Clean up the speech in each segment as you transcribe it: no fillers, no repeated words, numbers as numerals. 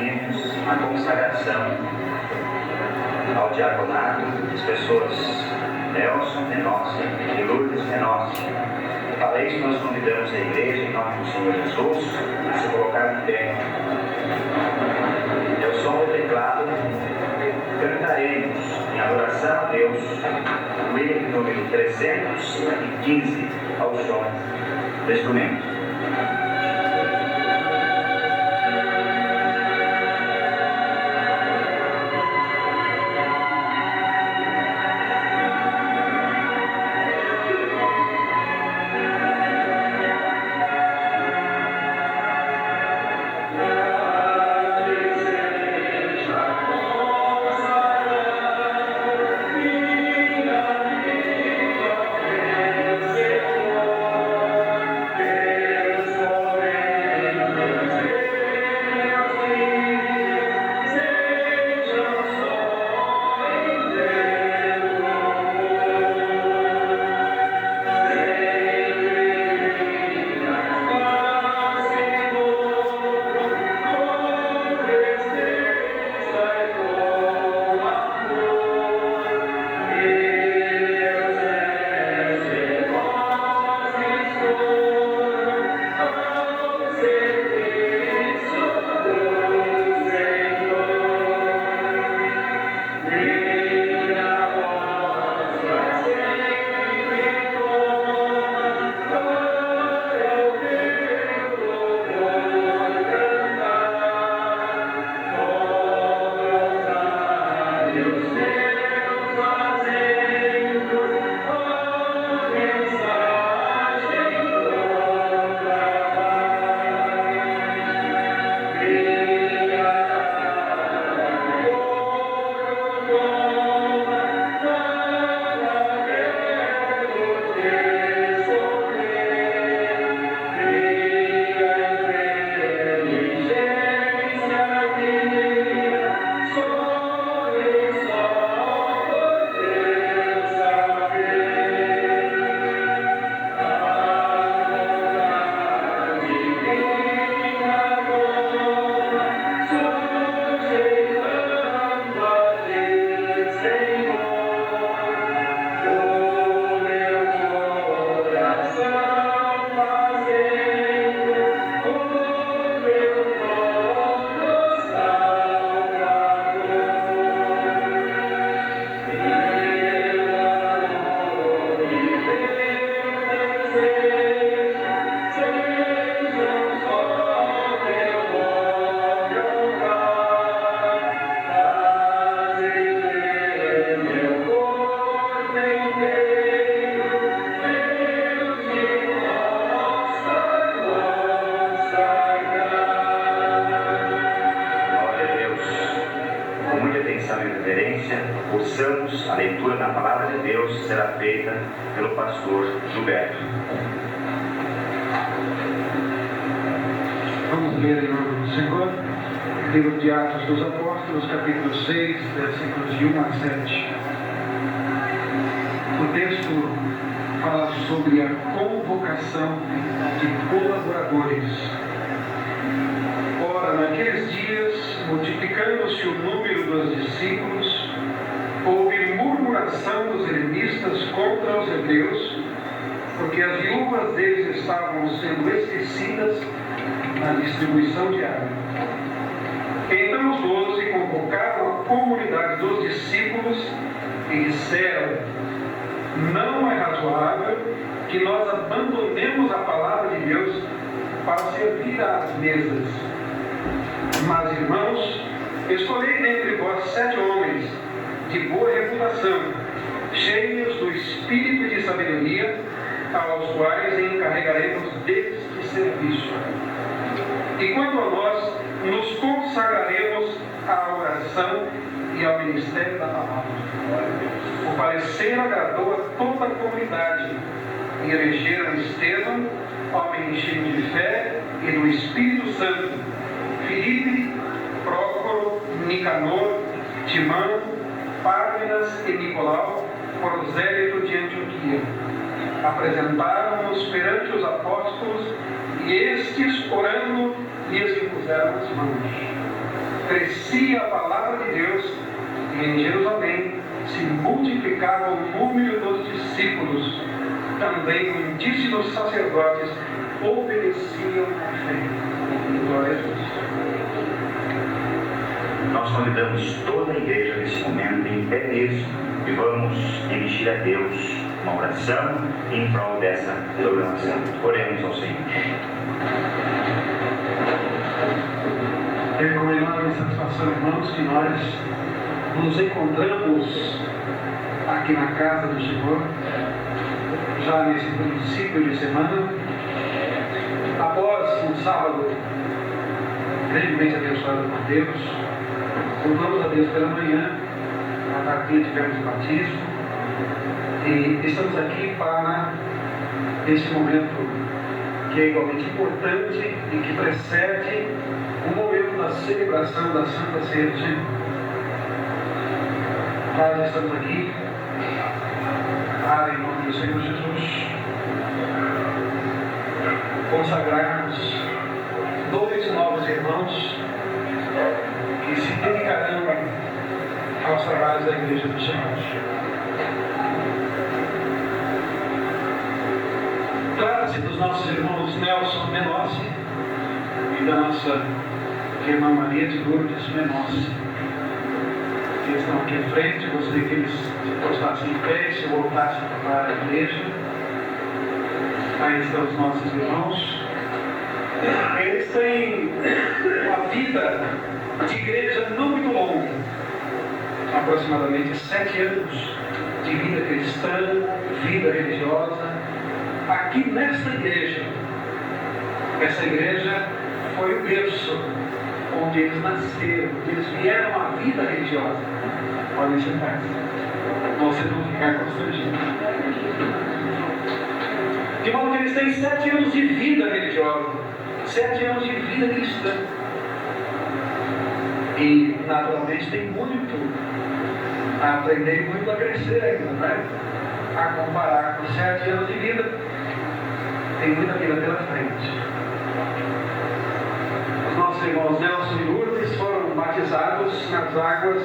caminhos a consagração ao diaconato, as pessoas Nelson Menossi e Lourdes Menossi. Para isso, nós convidamos a igreja, em nome do Senhor Jesus, a se colocar de pé. Eu sou o teclado, cantaremos em adoração a Deus o hino número 315 ao som do instrumento. Ouçamos a leitura da palavra de Deus, que será feita pelo pastor Gilberto. Vamos ler em nome do Senhor, livro de Atos dos Apóstolos, capítulo 6, versículos de 1 a 7. O texto fala sobre a convocação de colaboradores. Ora, naqueles dias, multiplicando-se o número dos discípulos, houve murmuração dos helenistas contra os hebreus, porque as viúvas deles estavam sendo esquecidas na distribuição diária. Então os 12 convocaram a comunidade dos discípulos e disseram: não é razoável que nós abandonemos a palavra de Deus para servir às mesas. Mas, irmãos, escolhei dentre vós 7 homens de boa reputação, cheios do espírito e de sabedoria, aos quais encarregaremos deste serviço. E quanto a nós, nos consagraremos à oração e ao ministério da palavra. O parecer agradou a toda a comunidade, e elegeram Estevão, homem cheio de fé e do Espírito Santo, Filipe, Prócoro, Nicanor, Timão, Pármenas e Nicolau, prosélito de Antioquia. Apresentaram-nos perante os apóstolos, e estes, orando, lhes impuseram as mãos. crescia a palavra de Deus e em Jerusalém se multiplicava o número dos discípulos. Também muitíssimos sacerdotes obedeciam à fé. Glória a Deus. Nós convidamos toda a igreja nesse momento em pé mesmo e vamos dirigir a Deus uma oração em prol dessa programação. Oremos ao Senhor. É com enorme satisfação, irmãos, que nós nos encontramos aqui na casa do Senhor, já nesse princípio de semana, após um sábado grandemente abençoado por Deus. Louvamos a Deus pela manhã, na tarde tivemos o batismo, e estamos aqui para esse momento que é igualmente importante e que precede o momento da celebração da Santa Ceia do Senhor. Nós estamos aqui para, em nome do Senhor Jesus, consagrarmos 2 novos irmãos que se dedicarão aos trabalhos da Igreja do Senhor. Trata-se dos nossos irmãos Nelson Menossi e da nossa irmã Maria de Lourdes Menossi, que estão aqui à frente. Eu gostaria que eles se postassem em pé e se voltassem para a igreja. Aí estão os nossos irmãos. Eles têm uma vida de igreja não muito longa, aproximadamente 7 anos de vida cristã, vida religiosa, aqui nesta igreja. Essa igreja foi o berço onde eles nasceram, onde eles vieram à vida religiosa. Podem sentar-se, vocês vão ficar constrangidos. De modo que eles têm 7 anos de vida religiosa, 7 anos de vida cristã. E, naturalmente, tem muito a aprender e muito a crescer ainda, não é? A comparar com 7 anos de vida, tem muita vida pela frente. Os nossos irmãos Nelson e Lourdes foram batizados nas águas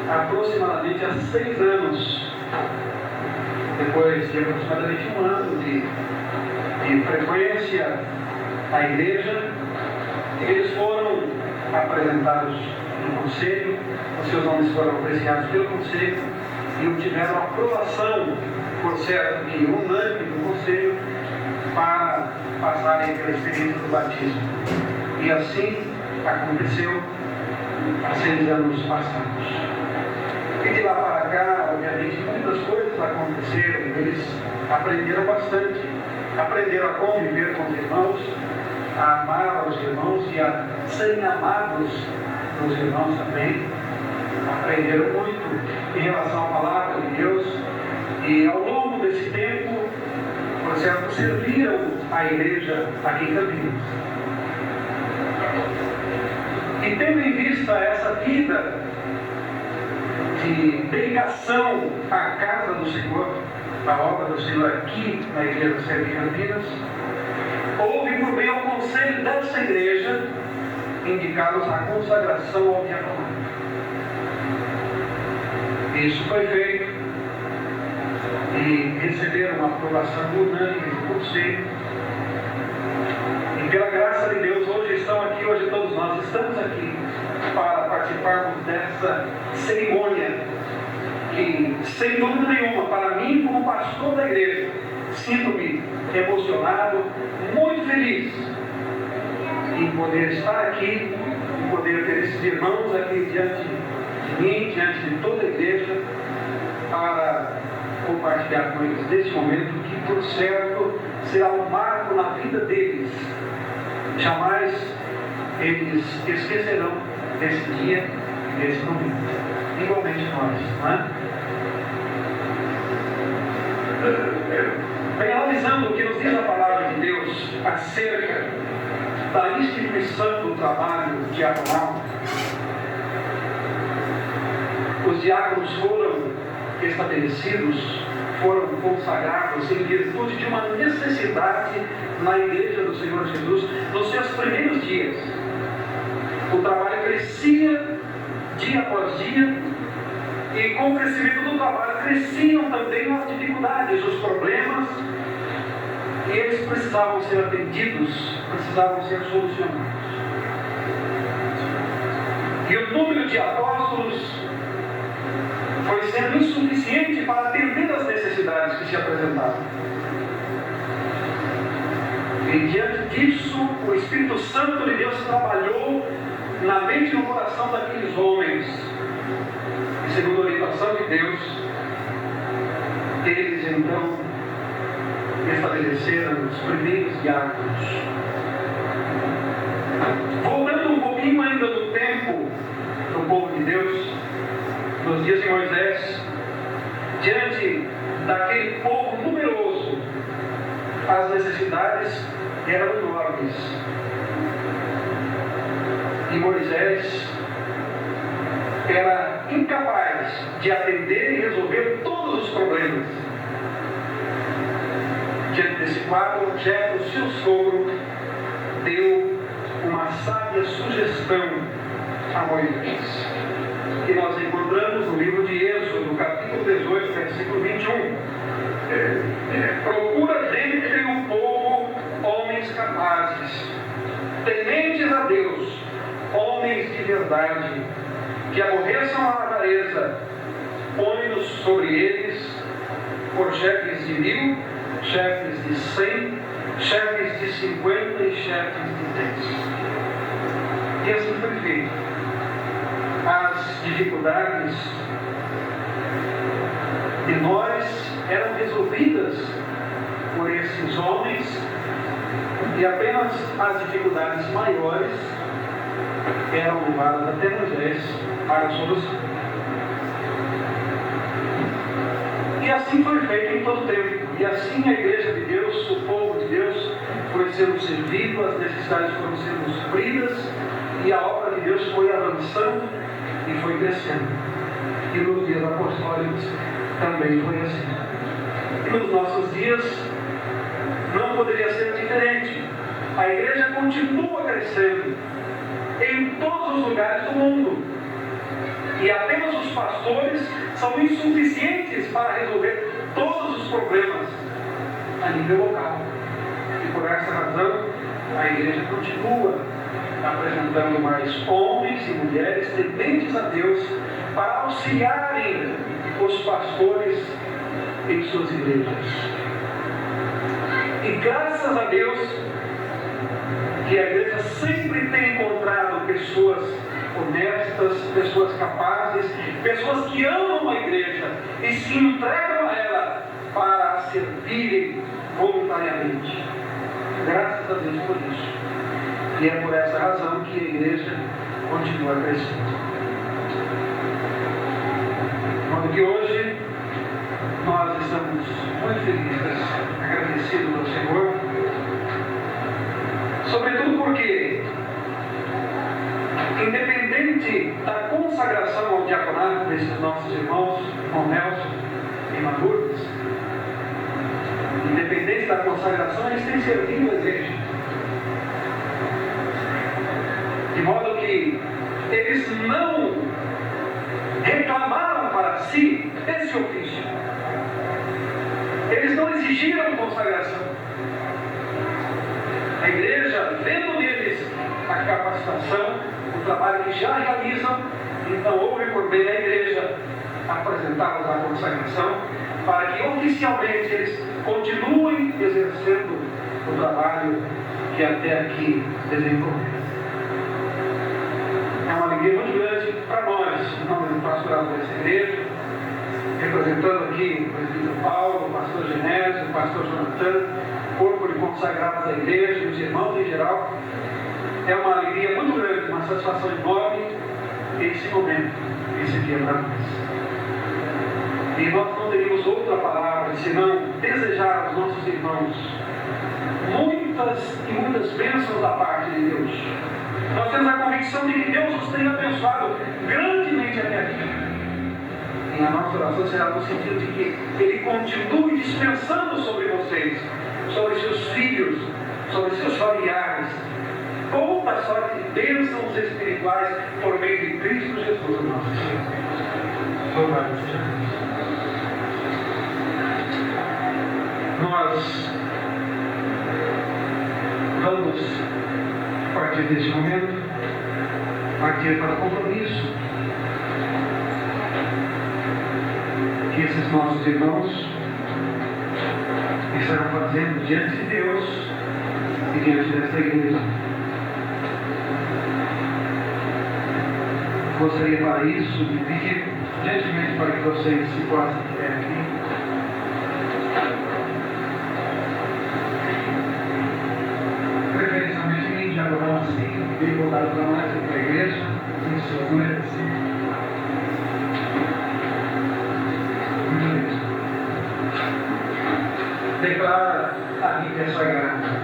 aproximadamente há 6 anos. Depois de aproximadamente 1 ano de frequência à igreja, eles foram apresentados no conselho, os seus nomes foram apreciados pelo conselho e obtiveram aprovação, por certo que unânime do conselho, para passarem pela experiência do batismo. E assim aconteceu há 6 anos passados. E de lá para cá, obviamente, muitas coisas aconteceram. Eles aprenderam bastante, aprenderam a conviver com os irmãos, a amar os irmãos e a serem amados pelos irmãos também. Aprenderam muito em relação à palavra de Deus e ao longo desse tempo, por certo, serviram a igreja aqui em Campinas. E tendo em vista essa vida de dedicação à casa do Senhor, à obra do Senhor aqui na Igreja da Serra de Campinas, houve por meio ao conselho dessa igreja indicá-los à consagração ao diaconato. Isso foi feito e receberam uma aprovação unânime do conselho. E pela graça de Deus, hoje estão aqui, hoje todos nós estamos aqui para participarmos dessa cerimônia que, sem dúvida nenhuma, para mim como pastor da igreja, sinto-me emocionado, muito feliz em poder estar aqui, em poder ter esses irmãos aqui diante de mim, diante de toda a igreja, para compartilhar com eles desse momento que, por certo, será um marco na vida deles. Jamais eles esquecerão desse dia, desse momento. Igualmente nós, não é? Bem, analisando o que nos diz a palavra de Deus acerca da instituição do trabalho diaconal, os diáconos foram estabelecidos, foram consagrados em virtude de uma necessidade na igreja do Senhor Jesus nos seus primeiros dias. O trabalho crescia dia após dia, e com o crescimento do trabalho cresciam também as dificuldades, os problemas, e eles precisavam ser atendidos, precisavam ser solucionados. E o número de apóstolos foi sendo insuficiente para atender as necessidades que se apresentavam. E diante disso, o Espírito Santo de Deus trabalhou na mente e no coração daqueles homens. E segundo a orientação de Deus, eles então estabeleceram os primeiros diáconos. Voltando um pouquinho ainda no tempo do povo de Deus, nos dias de Moisés, diante daquele povo numeroso, as necessidades eram enormes. E Moisés era incapaz de atender e resolver todos os problemas. Diante desse quadro, Jetro, seu sogro, deu uma sábia sugestão a Moisés, que nós encontramos no livro de Êxodo, capítulo 18, versículo 21. Procura dentre o povo homens capazes, tementes a Deus, homens de verdade, que aborreçam a avareza, põe-nos sobre eles por chefes de 1000, chefes de 100, chefes de 50 e chefes de 10. E assim foi feito. As dificuldades menores eram resolvidas por esses homens, e apenas as dificuldades maiores eram levadas até Moisés para a solução. E assim foi feito em todo o tempo. E assim a igreja de Deus, o povo de Deus, foi sendo servido, as necessidades foram sendo supridas, e a obra de Deus foi avançando e foi crescendo. E nos dias apostólicos também foi assim. E nos nossos dias não poderia ser diferente. A igreja continua crescendo em todos os lugares do mundo. E apenas os pastores são insuficientes para resolver todos os problemas a nível local. E por essa razão, a igreja continua apresentando mais homens e mulheres tementes a Deus para auxiliarem os pastores em suas igrejas. E graças a Deus que a igreja sempre tem encontrado pessoas honestas, pessoas capazes, pessoas que amam a igreja e se entregam a ela para a servirem voluntariamente. Graças a Deus por isso. E é por essa razão que a igreja continua crescendo. De modo que hoje nós estamos muito felizes, agradecidos ao Senhor, sobretudo porque, independente da consagração ao diaconato desses nossos irmãos, irmão Nelson e irmã Lourdes, independente da consagração, eles têm servido a igreja. De modo que eles não reclamaram para si esse ofício. Eles não exigiram consagração. A igreja, vendo neles a capacitação, o trabalho que já realizam, então houve por bem a igreja apresentá-los à consagração, para que oficialmente eles continuem exercendo o trabalho que até aqui desenvolveram. É uma alegria muito grande para nós, em nome do pastorado dessa igreja, representando aqui o presbítero Paulo, o pastor Genésio, o pastor Jonathan, corpo de consagrados da igreja e os irmãos em geral. É uma alegria muito grande, uma satisfação enorme esse momento, esse dia para nós. E nós não teríamos outra palavra senão desejar aos nossos irmãos muitas e muitas bênçãos da parte de Deus. Nós temos a convicção de que Deus os tem abençoado grandemente até aqui. E a nossa oração será no sentido de que Ele continue dispensando sobre vocês, sobre seus filhos, sobre seus familiares, boa sorte de bênçãos espirituais por meio de Cristo Jesus, nosso Senhor. Louvado seja Deus. Nós vamos, a partir deste momento, partir para o compromisso que esses nossos irmãos estarão fazendo diante de Deus e diante desta igreja. Gostaria para isso de pedir gentilmente para que vocês se possam de pé aqui. Preferencialmente em dialogar assim, bem voltado para nós, para a igreja, isso não é assim. Muito bem. Declara a Bíblia Sagrada.